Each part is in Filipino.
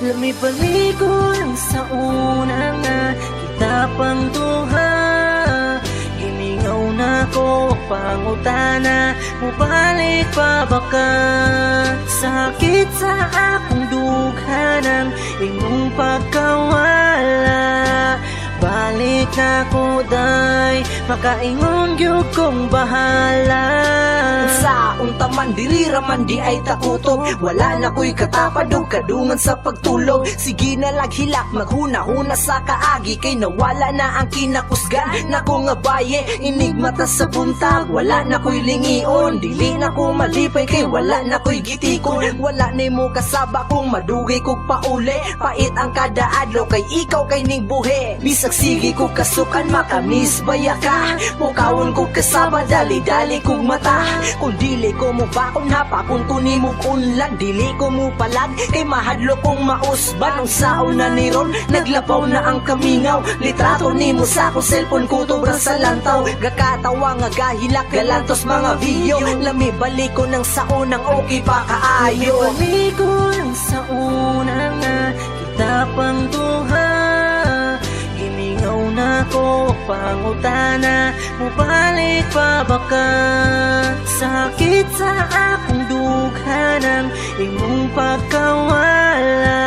Lumipaligo lang sa una nga kita pang duha. Gimingaw na ko pangutana, mubalik pa baka. Sakit sa akong dughanan, imong pagkawala. Balik na ko day, makaingon gyud kong bahala. Sa untaman diri raman di ay takutob, wala na ko'y katapadog kadungan sa pagtulog. Sige na laghilak maghuna-huna sa kaagi, kay nawala na ang kinakusgan na ko nga baye. Inigmata sa buntag, wala na ko'y lingion, dili na ko malipay kay wala na ko'y gitikon. Wala na mo kasaba kung madugay kog pauli, pait ang kada adlaw kay ikaw kay ning buhi. Bisag sige kog kasukan makamis baya ka, mukawon kog kasaba dali-dali kog mata. Kung dili ko mo bakon hapakon ko ni mo unlan, dili ko mo palag kay mahadlo kong mausban. Ang saon na ni Ron, naglabaw na ang kamingaw, litrato ni mo sa akong cellphone ko tubra sa lantaw. Gakatawa nga gahilak galantos mga video, lami balik ko ng saon ng okay pa kaayo. Lumipaligo lang sa una nga kita pang duha. Gimingaw na ko pangutana, mubalik pa baka. Sakit sa akong dughanan, imong pagkawala.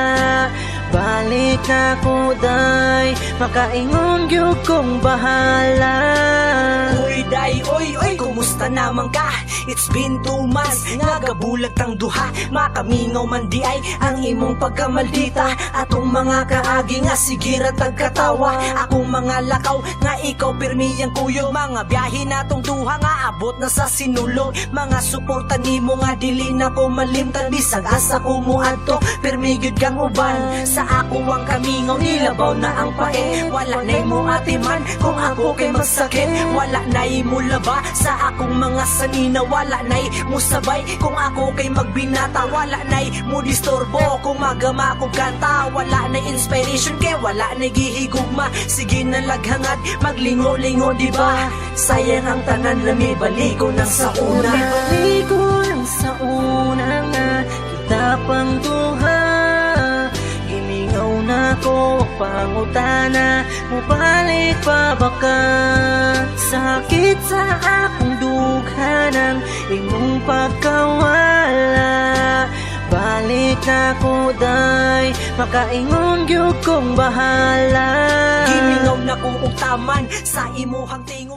Balik na ko day, makaingon gyud kong bahala. Uy day, oy, kumusta naman ka? It's been 2 months, nga gabulag tang duha. Makamingaw man di ay ang imong pagkamaldita. Atong mga kaagi nga sigira tagkatawa. Akong mga lakaw nga ikaw pirmiyang kuyog. Mga biyahe natong duha nga abot na sa sinulong. Mga suporta nimo nga dili na ko malimtan. Bisag asa ko mo adto, pirmigid kang uban. Sa ako ang kamingaw, nilabaw na ang pae. Wala na mo atiman kung ako kay magsakit. Wala na mo laba sa akong mga sanina. Wala na mo sabay kung ako kay magbinata. Wala na mo disturbo kung magama kong kanta. Wala na inspiration kay wala na gihigugma. Sige na laghangad, maglingo-lingo diba? Sayang ang tanan, lamibaligo ng sa una. Lumipaligo lang sa una nga kita pang duha. Gimingaw na ko pangutana, mubalik pa baka. Sakit sa akong dughanan, imong pagkawala. Balik na ko day, makaingon gyud kong bahala. Gimingaw na ko og taman sa imuhang tingon.